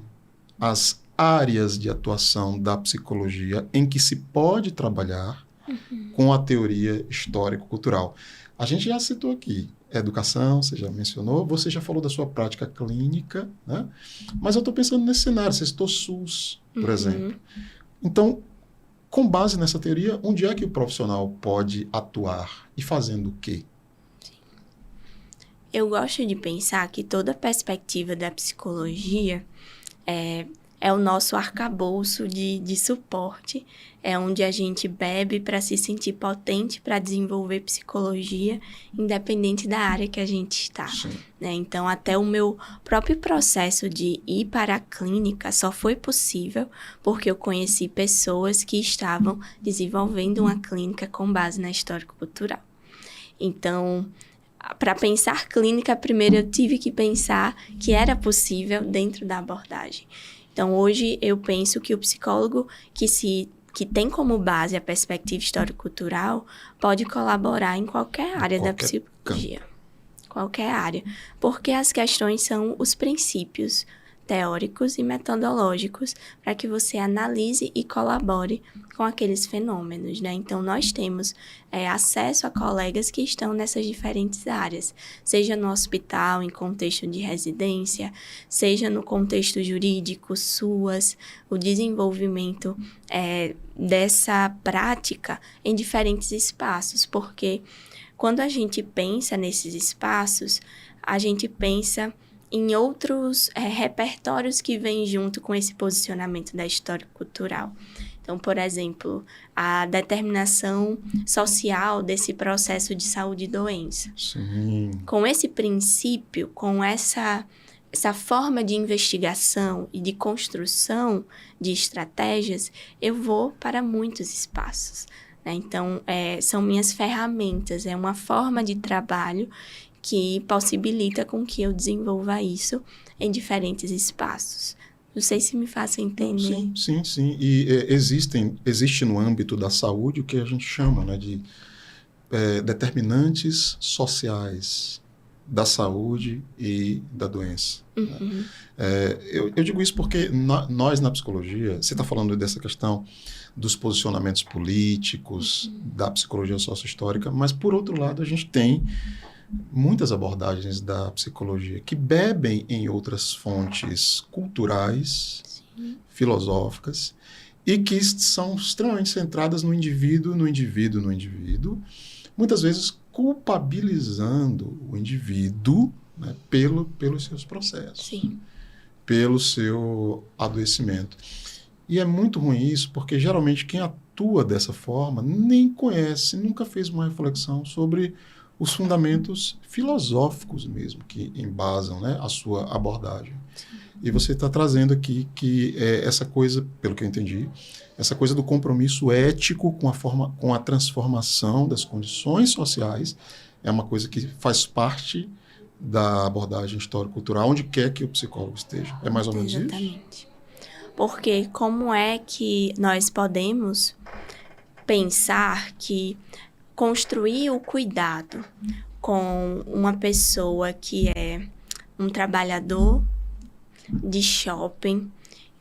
as áreas de atuação da psicologia em que se pode trabalhar com a teoria histórico-cultural? A gente já citou aqui educação, você já mencionou, você já falou da sua prática clínica, né? Mas eu estou pensando nesse cenário, você citou SUS, por exemplo. Então, com base nessa teoria, onde é que o profissional pode atuar e fazendo o quê? Eu gosto de pensar que toda a perspectiva da psicologia é o nosso arcabouço de suporte, é onde a gente bebe para se sentir potente para desenvolver psicologia, independente da área que a gente está. Né? Então, até o meu próprio processo de ir para a clínica só foi possível porque eu conheci pessoas que estavam desenvolvendo uma clínica com base na histórico-cultural. Então, para pensar clínica, primeiro eu tive que pensar que era possível dentro da abordagem. Então, hoje eu penso que o psicólogo que tem como base a perspectiva histórico-cultural pode colaborar em qualquer área da psicologia. Qualquer área. Porque as questões são os princípios teóricos e metodológicos para que você analise e colabore com aqueles fenômenos, né? Então, nós temos acesso a colegas que estão nessas diferentes áreas, seja no hospital, em contexto de residência, seja no contexto jurídico, SUAS, o desenvolvimento dessa prática em diferentes espaços, porque quando a gente pensa nesses espaços, a gente pensa em outros repertórios que vêm junto com esse posicionamento da história cultural. Então, por exemplo, a determinação social desse processo de saúde e doença. Sim. Com esse princípio, com essa forma de investigação e de construção de estratégias, eu vou para muitos espaços. Né? Então, são minhas ferramentas, é uma forma de trabalho que possibilita com que eu desenvolva isso em diferentes espaços. Não sei se me faço entender. Sim. E existe no âmbito da saúde o que a gente chama, né, de determinantes sociais da saúde e da doença. Né? Eu digo isso porque nós, na psicologia, você está falando dessa questão dos posicionamentos políticos, da psicologia sócio-histórica, mas, por outro lado, a gente tem muitas abordagens da psicologia que bebem em outras fontes culturais, filosóficas, e que são extremamente centradas no indivíduo, muitas vezes culpabilizando o indivíduo, né, pelos seus processos, pelo seu adoecimento. E é muito ruim isso, porque geralmente quem atua dessa forma nem conhece, nunca fez uma reflexão sobre os fundamentos filosóficos mesmo, que embasam, né, a sua abordagem. E você está trazendo aqui que essa coisa, pelo que eu entendi, essa coisa do compromisso ético com a transformação das condições sociais é uma coisa que faz parte da abordagem histórico-cultural, onde quer que o psicólogo esteja. É mais ou menos isso? Exatamente. Porque como é que nós podemos pensar que construir o cuidado com uma pessoa que é um trabalhador de shopping,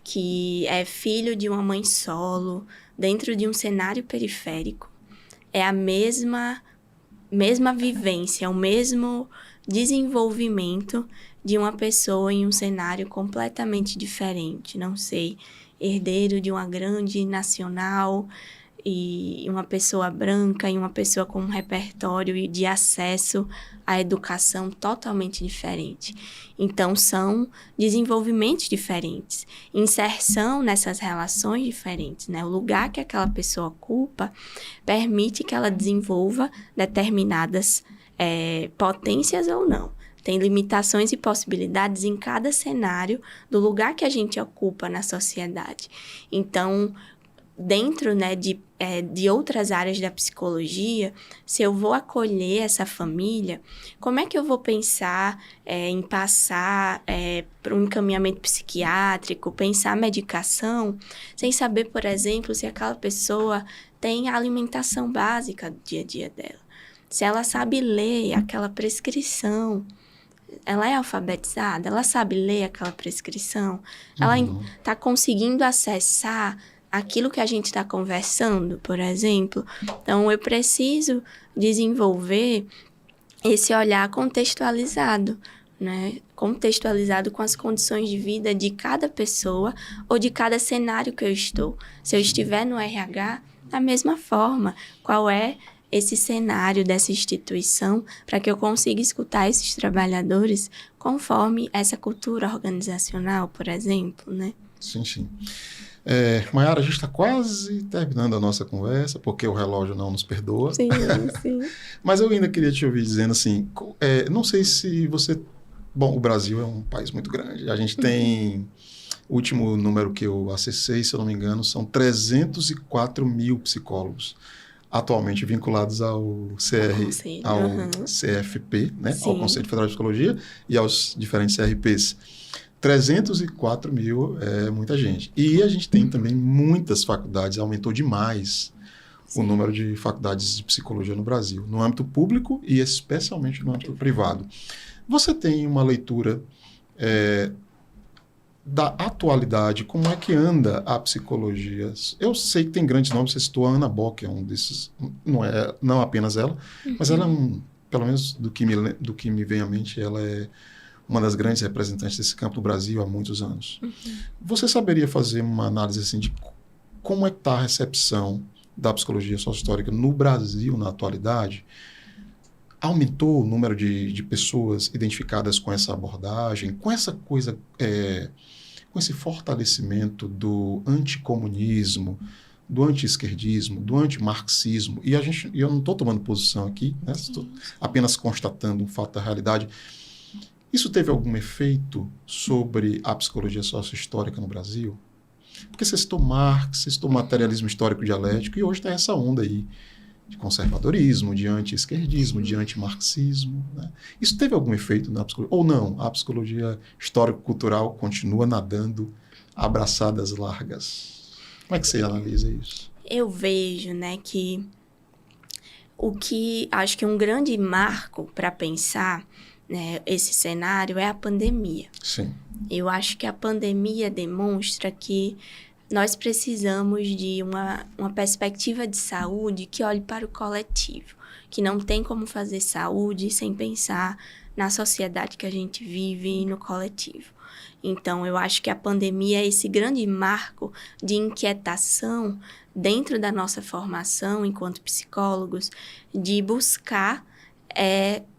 que é filho de uma mãe solo, dentro de um cenário periférico, é a mesma vivência, o mesmo desenvolvimento de uma pessoa em um cenário completamente diferente, não sei, herdeiro de uma grande nacional e uma pessoa branca e uma pessoa com um repertório de acesso à educação totalmente diferente. Então, são desenvolvimentos diferentes, inserção nessas relações diferentes, né? O lugar que aquela pessoa ocupa permite que ela desenvolva determinadas potências ou não. Tem limitações e possibilidades em cada cenário do lugar que a gente ocupa na sociedade. Então, dentro, né, de outras áreas da psicologia, se eu vou acolher essa família, como é que eu vou pensar em passar para um encaminhamento psiquiátrico, pensar medicação, sem saber, por exemplo, se aquela pessoa tem a alimentação básica do dia a dia dela, se ela sabe ler aquela prescrição, ela é alfabetizada, ela sabe ler aquela prescrição, ela está conseguindo acessar aquilo que a gente está conversando, por exemplo. Então, eu preciso desenvolver esse olhar contextualizado, né? Contextualizado com as condições de vida de cada pessoa ou de cada cenário que eu estou. Se eu estiver no RH, da mesma forma, qual é esse cenário dessa instituição para que eu consiga escutar esses trabalhadores conforme essa cultura organizacional, por exemplo, né? Sim, sim. Maiara, a gente está quase terminando a nossa conversa, porque o relógio não nos perdoa. Sim, sim. Mas eu ainda queria te ouvir dizendo assim, não sei se você... Bom, o Brasil é um país muito grande. A gente tem... O último número que eu acessei, se eu não me engano, são 304 mil psicólogos atualmente vinculados ao CFP, né? Ao Conselho Federal de Psicologia e aos diferentes CRPs. 304 mil é muita gente. E a gente tem também muitas faculdades, aumentou demais o número de faculdades de psicologia no Brasil, no âmbito público e especialmente no âmbito privado. Você tem uma leitura da atualidade, como é que anda a psicologia? Eu sei que tem grandes nomes, você citou a Ana Bock, é um desses, não apenas ela, mas ela é pelo menos do que me vem à mente, ela é uma das grandes representantes desse campo no Brasil há muitos anos. Você saberia fazer uma análise assim, de como é que está a recepção da psicologia sociohistórica no Brasil na atualidade? Aumentou o número de pessoas identificadas com essa abordagem, com essa coisa, com esse fortalecimento do anticomunismo, do anti-esquerdismo, do anti-marxismo, e eu não estou tomando posição aqui, né? Estou apenas constatando um fato da realidade. Isso teve algum efeito sobre a psicologia sociohistórica no Brasil? Porque você citou Marx, você citou materialismo histórico dialético, e hoje tem essa onda aí de conservadorismo, de anti-esquerdismo, de anti-marxismo, né? Isso teve algum efeito na psicologia? Ou não? A psicologia histórico-cultural continua nadando a braçadas largas? Como é que você analisa isso? Eu vejo, né, que acho que um grande marco para pensar, né, esse cenário é a pandemia. Sim. Eu acho que a pandemia demonstra que nós precisamos de uma perspectiva de saúde que olhe para o coletivo, que não tem como fazer saúde sem pensar na sociedade que a gente vive e no coletivo. Então, eu acho que a pandemia é esse grande marco de inquietação dentro da nossa formação enquanto psicólogos, de buscar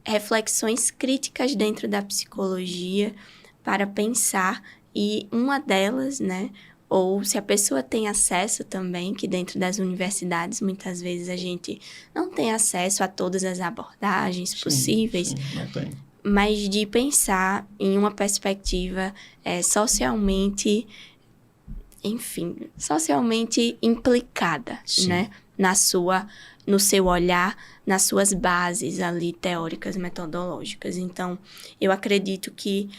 reflexões críticas dentro da psicologia para pensar, e uma delas, né, ou se a pessoa tem acesso também, que dentro das universidades muitas vezes a gente não tem acesso a todas as abordagens possíveis, não tem. Mas de pensar em uma perspectiva socialmente implicada, né? No seu olhar, nas suas bases ali teóricas, metodológicas. Então, eu acredito que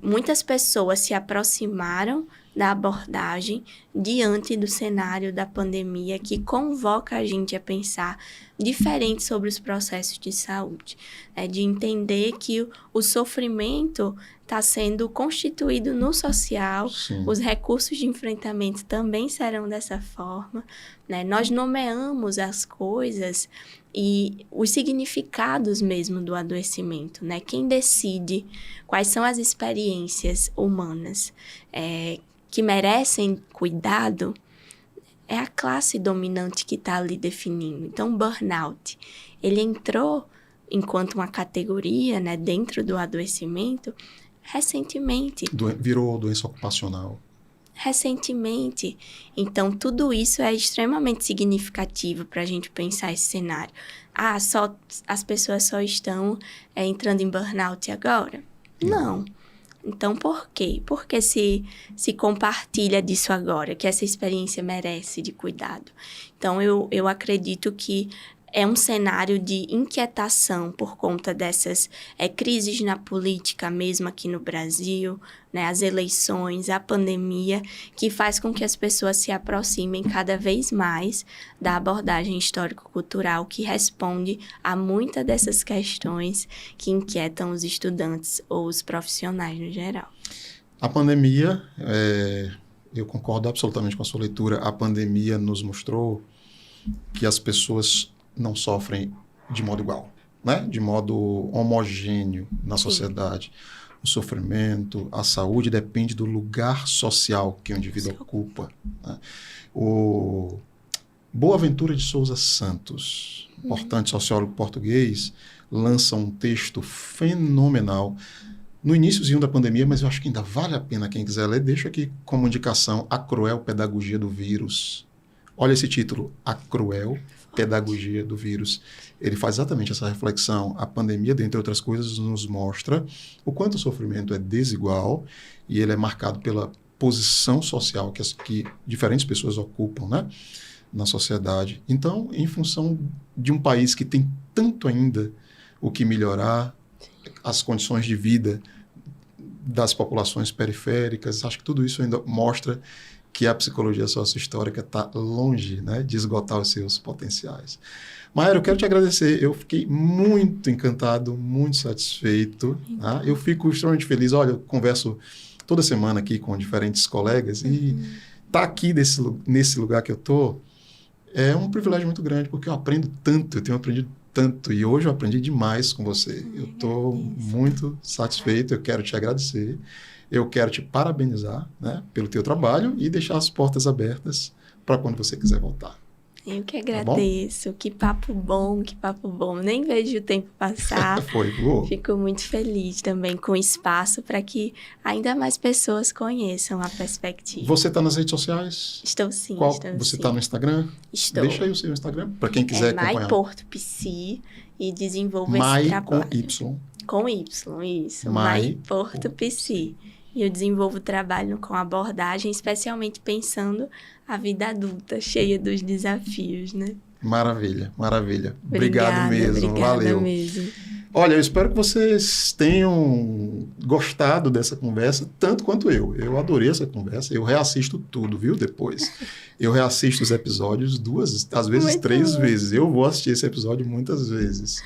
muitas pessoas se aproximaram da abordagem diante do cenário da pandemia, que convoca a gente a pensar diferente sobre os processos de saúde, de entender que o sofrimento está sendo constituído no social. Sim. Os recursos de enfrentamento também serão dessa forma, né? Nós nomeamos as coisas e os significados mesmo do adoecimento, né? Quem decide quais são as experiências humanas que merecem cuidado é a classe dominante que está ali definindo. Então, o burnout, ele entrou enquanto uma categoria, né, dentro do adoecimento, recentemente. Virou doença ocupacional. Recentemente. Então, tudo isso é extremamente significativo para a gente pensar esse cenário. As pessoas só estão entrando em burnout agora? Não. Então, por quê? Por que se compartilha disso agora, que essa experiência merece de cuidado? Então, eu acredito que é um cenário de inquietação por conta dessas crises na política mesmo aqui no Brasil, né, as eleições, a pandemia, que faz com que as pessoas se aproximem cada vez mais da abordagem histórico-cultural que responde a muitas dessas questões que inquietam os estudantes ou os profissionais no geral. A pandemia, eu concordo absolutamente com a sua leitura, a pandemia nos mostrou que as pessoas não sofrem de modo igual, né? De modo homogêneo na sociedade. O sofrimento, a saúde depende do lugar social que o indivíduo ocupa, né? O Boaventura de Souza Santos, importante sociólogo português, lança um texto fenomenal no iníciozinho da pandemia, mas eu acho que ainda vale a pena quem quiser ler. Deixo aqui como indicação A Cruel Pedagogia do Vírus. Olha esse título, A Cruel Pedagogia do Vírus. Ele faz exatamente essa reflexão. A pandemia, dentre outras coisas, nos mostra o quanto o sofrimento é desigual e ele é marcado pela posição social que diferentes pessoas ocupam, né, na sociedade. Então, em função de um país que tem tanto ainda o que melhorar, as condições de vida das populações periféricas, acho que tudo isso ainda mostra que a psicologia sócio-histórica está longe, né, de esgotar os seus potenciais. Mayra, eu quero te agradecer. Eu fiquei muito encantado, muito satisfeito. Tá? Eu fico extremamente feliz. Olha, eu converso toda semana aqui com diferentes colegas e estar aqui nesse lugar que eu estou é um privilégio muito grande, porque eu aprendo tanto, eu tenho aprendido tanto e hoje eu aprendi demais com você. Eu estou muito satisfeito, eu quero te agradecer. Eu quero te parabenizar, né, pelo teu trabalho e deixar as portas abertas para quando você quiser voltar. Eu que agradeço. Tá, que papo bom, que papo bom. Nem vejo o tempo passar. Foi, boa. Fico muito feliz também com o espaço para que ainda mais pessoas conheçam a perspectiva. Você está nas redes sociais? Estou sim. Você está no Instagram? Estou. Deixa aí o seu Instagram para quem quiser acompanhar. Mai Porto Psi e desenvolvo esse trabalho. Com Y. Com Y, isso. Mai Porto Psi. E eu desenvolvo trabalho com abordagem, especialmente pensando a vida adulta, cheia dos desafios, né? Maravilha, maravilha. Obrigado mesmo, obrigada valeu. Mesmo. Olha, eu espero que vocês tenham gostado dessa conversa, tanto quanto eu. Eu adorei essa conversa, eu reassisto tudo, viu, depois. Eu reassisto os episódios 2, às vezes 3 vezes. Eu vou assistir esse episódio muitas vezes.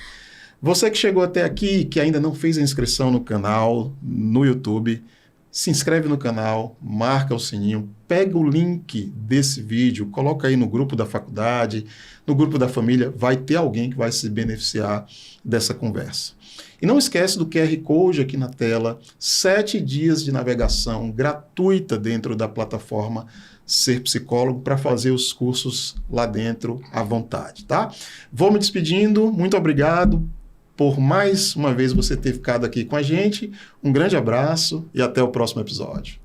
Você que chegou até aqui, que ainda não fez a inscrição no canal, no YouTube, se inscreve no canal, marca o sininho, pega o link desse vídeo, coloca aí no grupo da faculdade, no grupo da família, vai ter alguém que vai se beneficiar dessa conversa. E não esquece do QR Code aqui na tela, 7 dias de navegação gratuita dentro da plataforma Ser Psicólogo para fazer os cursos lá dentro à vontade, tá? Vou me despedindo, muito obrigado por mais uma vez você ter ficado aqui com a gente. Um grande abraço e até o próximo episódio.